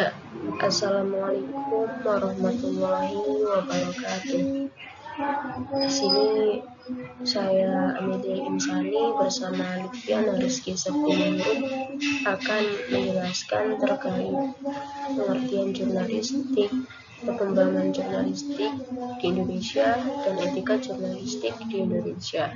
Ya, Assalamualaikum warahmatullahi wabarakatuh. Di sini saya Amelia Insani bersama Lutfiana Rizky Septimansyah akan menjelaskan terkait pengertian jurnalistik, perkembangan jurnalistik di Indonesia, dan etika jurnalistik di Indonesia.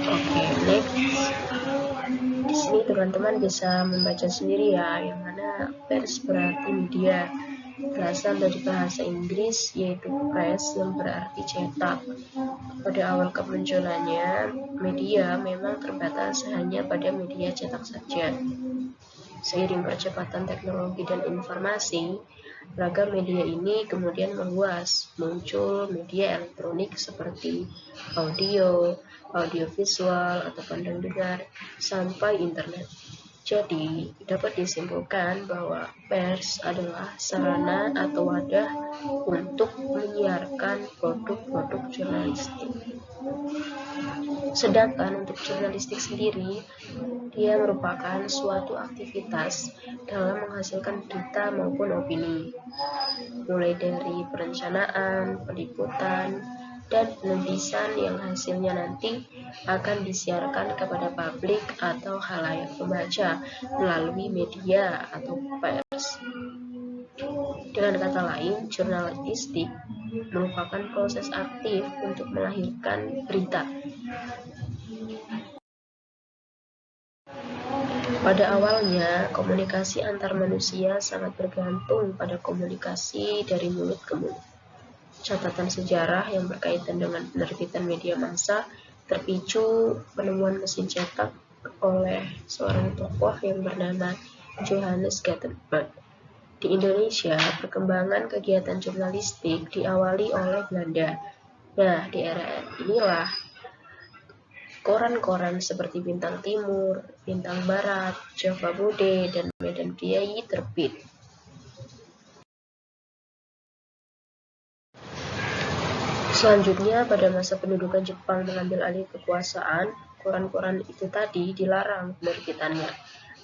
Oke, next. Di sini teman-teman bisa membaca sendiri ya, yang mana pers berarti media, berasal dari bahasa Inggris yaitu press yang berarti cetak. Pada awal kemunculannya, media memang terbatas hanya pada media cetak saja. Seiring percepatan teknologi dan informasi, ragam media ini kemudian meluas, muncul media elektronik seperti audio, audiovisual atau pandang dengar, sampai internet. Jadi, dapat disimpulkan bahwa pers adalah sarana atau wadah untuk menyiarkan produk-produk jurnalistik. Sedangkan untuk jurnalistik sendiri, dia merupakan suatu aktivitas dalam menghasilkan berita maupun opini, mulai dari perencanaan, peliputan, dan penulisan yang hasilnya nanti akan disiarkan kepada publik atau khalayak pembaca melalui media atau pers. Dengan kata lain, jurnalistik merupakan proses aktif untuk melahirkan berita. Pada awalnya, komunikasi antar manusia sangat bergantung pada komunikasi dari mulut ke mulut. Catatan sejarah yang berkaitan dengan penerbitan media massa terpicu penemuan mesin cetak oleh seorang tokoh yang bernama Johannes Gutenberg. Di Indonesia, perkembangan kegiatan jurnalistik diawali oleh Belanda. Nah, di era inilah koran-koran seperti Bintang Timur, Bintang Barat, Java Bude, dan Medan Kiai terbit. Selanjutnya, pada masa pendudukan Jepang mengambil alih kekuasaan, koran-koran itu tadi dilarang penerbitannya.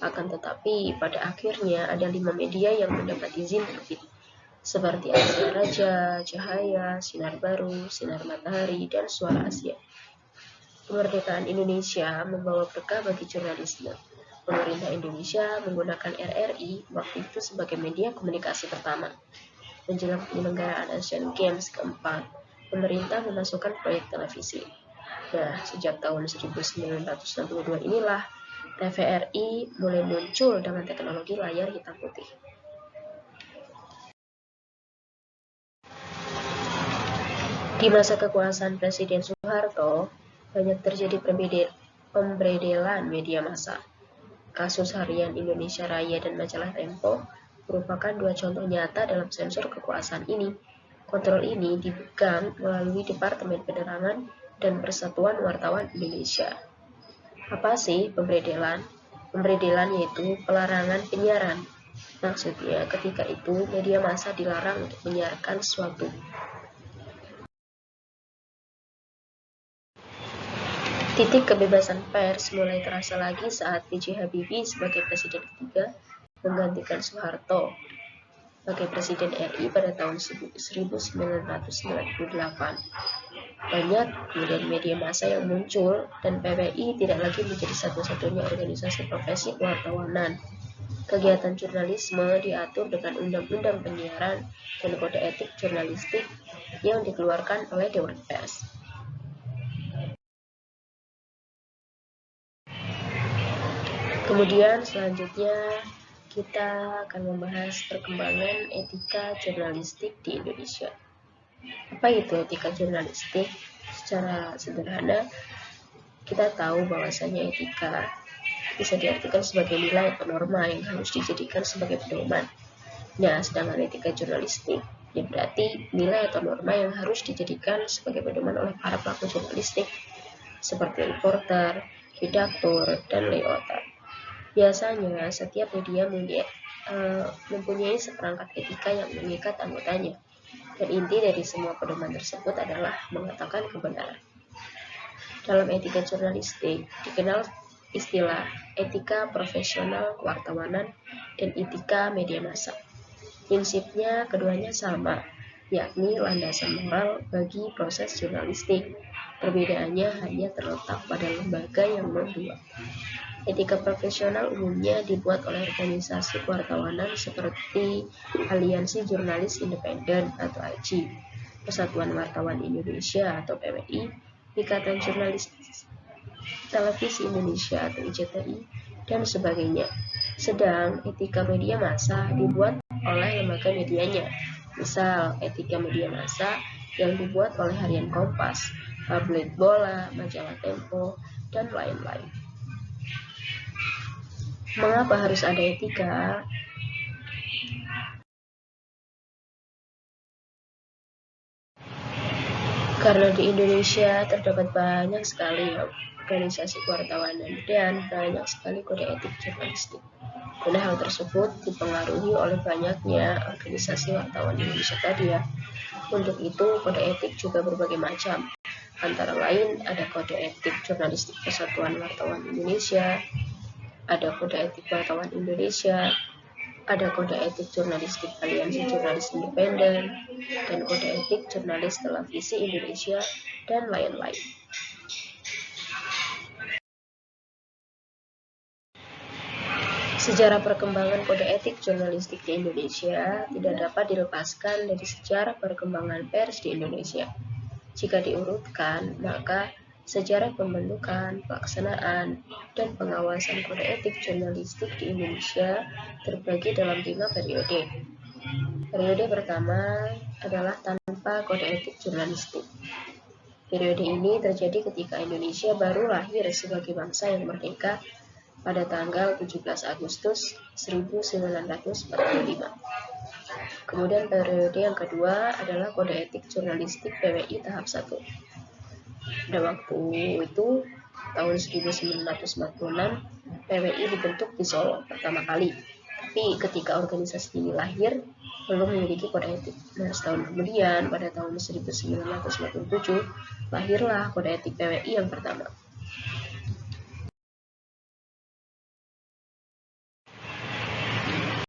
Akan tetapi, pada akhirnya ada 5 media yang mendapat izin terbit, seperti Asia Raja, Cahaya, Sinar Baru, Sinar Matahari, dan Suara Asia. Kemerdekaan Indonesia membawa berkah bagi jurnalisme. Pemerintah Indonesia menggunakan RRI waktu itu sebagai media komunikasi pertama. Menjelang penyelenggaraan Asian Games keempat, pemerintah memasukkan proyek televisi. Nah, sejak tahun 1962 inilah TVRI mulai muncul dengan teknologi layar hitam putih. Di masa kekuasaan Presiden Soeharto, banyak terjadi pemberedelan media massa. Kasus Harian Indonesia Raya dan Majalah Tempo merupakan dua contoh nyata dalam sensor kekuasaan ini. Kontrol ini dipegang melalui Departemen Penerangan dan Persatuan Wartawan Indonesia. Apa sih pemberedelan? Pemberedelan yaitu pelarangan penyiaran. Maksudnya ketika itu media massa dilarang untuk menyiarkan suatu. Titik kebebasan pers mulai terasa lagi saat B.J. Habibie sebagai presiden ketiga menggantikan Soeharto sebagai presiden RI pada tahun 1998. Banyak kemudian media massa yang muncul dan PPI tidak lagi menjadi satu-satunya organisasi profesi kewartawanan. Kegiatan jurnalisme diatur dengan Undang-Undang Penyiaran dan Kode Etik Jurnalistik yang dikeluarkan oleh Dewan Pers. Kemudian selanjutnya kita akan membahas perkembangan etika jurnalistik di Indonesia. Apa itu etika jurnalistik? Secara sederhana, kita tahu bahwasanya etika bisa diartikan sebagai nilai atau norma yang harus dijadikan sebagai pedoman. Nah, sedangkan etika jurnalistik ya berarti nilai atau norma yang harus dijadikan sebagai pedoman oleh para pelaku jurnalistik seperti reporter, redaktur, dan layouter. Biasanya, setiap media mempunyai seperangkat etika yang mengikat anggotanya, dan inti dari semua pedoman tersebut adalah mengatakan kebenaran. Dalam etika jurnalistik, dikenal istilah etika profesional kewartawanan dan etika media massa. Prinsipnya keduanya sama, yakni landasan moral bagi proses jurnalistik. Perbedaannya hanya terletak pada lembaga yang membuat. Etika profesional umumnya dibuat oleh organisasi kewartawanan seperti Aliansi Jurnalis Independen atau AJI, Persatuan Wartawan Indonesia atau PWI, Ikatan Jurnalis Televisi Indonesia atau IJTI, dan sebagainya. Sedang etika media massa dibuat oleh lembaga medianya. Misal, etika media massa yang dibuat oleh Harian Kompas, Tabloid Bola, Majalah Tempo, dan lain-lain. Mengapa harus ada etika? Karena di Indonesia terdapat banyak sekali organisasi kewartawanan dan banyak sekali kode etik jurnalistik. Dan hal tersebut dipengaruhi oleh banyaknya organisasi wartawan di Indonesia tadi ya. Untuk itu, kode etik juga berbagai macam. Antara lain ada kode etik jurnalistik Persatuan Wartawan Indonesia, ada kode etik wartawan Indonesia, ada kode etik jurnalistik Aliansi Jurnalis Independen, dan kode etik jurnalis televisi Indonesia, dan lain-lain. Sejarah perkembangan kode etik jurnalistik di Indonesia tidak dapat dilepaskan dari sejarah perkembangan pers di Indonesia. Jika diurutkan, maka sejarah pembentukan, pelaksanaan, dan pengawasan kode etik jurnalistik di Indonesia terbagi dalam 5 periode. Periode pertama adalah tanpa kode etik jurnalistik. Periode ini terjadi ketika Indonesia baru lahir sebagai bangsa yang merdeka pada tanggal 17 Agustus 1945. Kemudian periode yang kedua adalah kode etik jurnalistik PWI tahap 1. Pada waktu itu, tahun 1946, PWI dibentuk di Solo pertama kali. Tapi ketika organisasi ini lahir, belum memiliki kode etik. Nah, setahun kemudian, pada tahun 1957, lahirlah kode etik PWI yang pertama.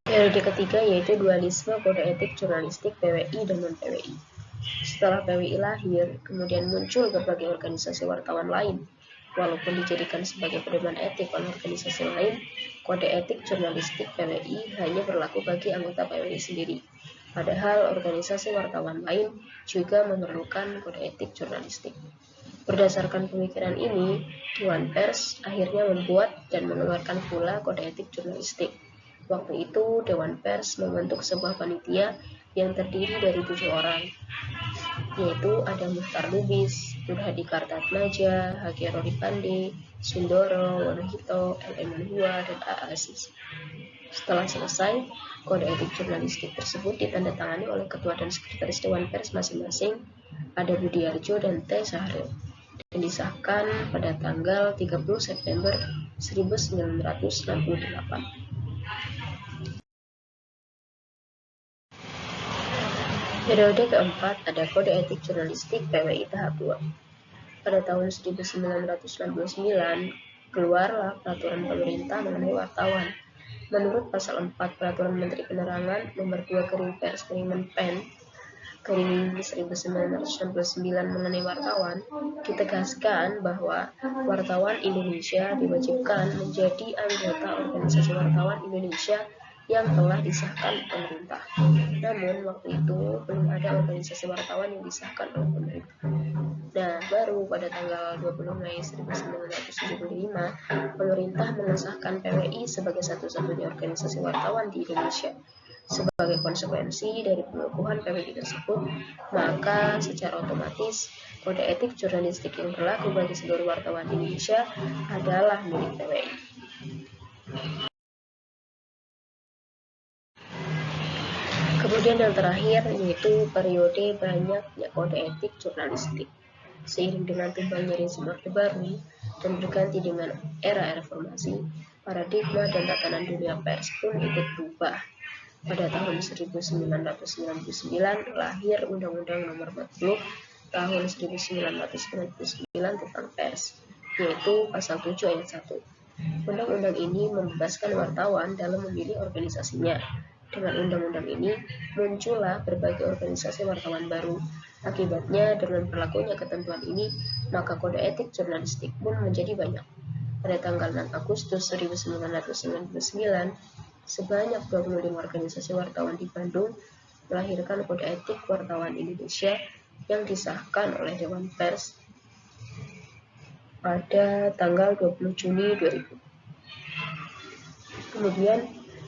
Periode ketiga yaitu dualisme kode etik jurnalistik PWI dan non-PWI. Setelah PWI lahir, kemudian muncul berbagai organisasi wartawan lain. Walaupun dijadikan sebagai pedoman etik oleh organisasi lain, kode etik jurnalistik PWI hanya berlaku bagi anggota PWI sendiri. Padahal organisasi wartawan lain juga memerlukan kode etik jurnalistik. Berdasarkan pemikiran ini, Dewan Pers akhirnya membuat dan mengeluarkan pula kode etik jurnalistik. Waktu itu, Dewan Pers membentuk sebuah panitia yang terdiri dari 7 orang, yaitu ada Muhtar Lubis, Nur Hadi Kartatmaja, Hage Roripande, Sundoro, Wonohito, L.M. Manhua, dan A. Aziz. Setelah selesai, kode etik jurnalistik tersebut ditandatangani oleh Ketua dan Sekretaris Dewan Pers masing-masing, ada Budiarjo dan T. Sahril, dan disahkan pada tanggal 30 September 1968. Periode keempat ada kode etik jurnalistik PWI tahap 2. Pada tahun 1969, keluarlah peraturan pemerintah mengenai wartawan. Menurut pasal 4 Peraturan Menteri Penerangan Nomor 2/Pers/Pen 1969 mengenai wartawan, ditegaskan bahwa wartawan Indonesia diwajibkan menjadi anggota organisasi wartawan Indonesia yang telah disahkan pemerintah. Namun waktu itu belum ada organisasi wartawan yang disahkan oleh pemerintah. Nah, baru pada tanggal 20 Mei 1975, pemerintah mengesahkan PWI sebagai satu-satunya organisasi wartawan di Indonesia. Sebagai konsekuensi dari pengukuhan PWI tersebut, maka secara otomatis kode etik jurnalistik yang berlaku bagi seluruh wartawan Indonesia adalah milik PWI. Kemudian yang terakhir yaitu periode banyaknya kode etik jurnalistik. Seiring dengan tumbangnya rezim Orde Baru dan berganti dengan era reformasi, paradigma dan tatanan dunia pers pun ikut berubah. Pada tahun 1999 lahir Undang-Undang Nomor 40 tahun 1999 tentang pers, yaitu pasal 7 ayat 1. Undang-undang ini membebaskan wartawan dalam memilih organisasinya. Dengan undang-undang ini, muncullah berbagai organisasi wartawan baru. Akibatnya, dengan berlakunya ketentuan ini, maka kode etik jurnalistik pun menjadi banyak. Pada tanggal 6 Agustus 1999, sebanyak 25 organisasi wartawan di Bandung melahirkan kode etik wartawan Indonesia yang disahkan oleh Dewan Pers pada tanggal 20 Juni 2000. Kemudian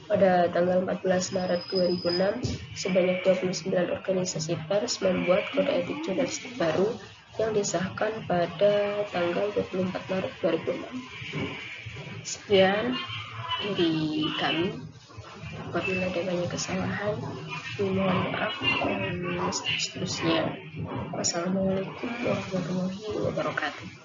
pada tanggal 14 Maret 2006, sebanyak 29 organisasi pers membuat kode etik jurnalistik baru yang disahkan pada tanggal 24 Maret 2006. Sekian dari kami. Apabila ada banyak kesalahan, mohon maaf dan seterusnya. Wassalamualaikum warahmatullahi wabarakatuh.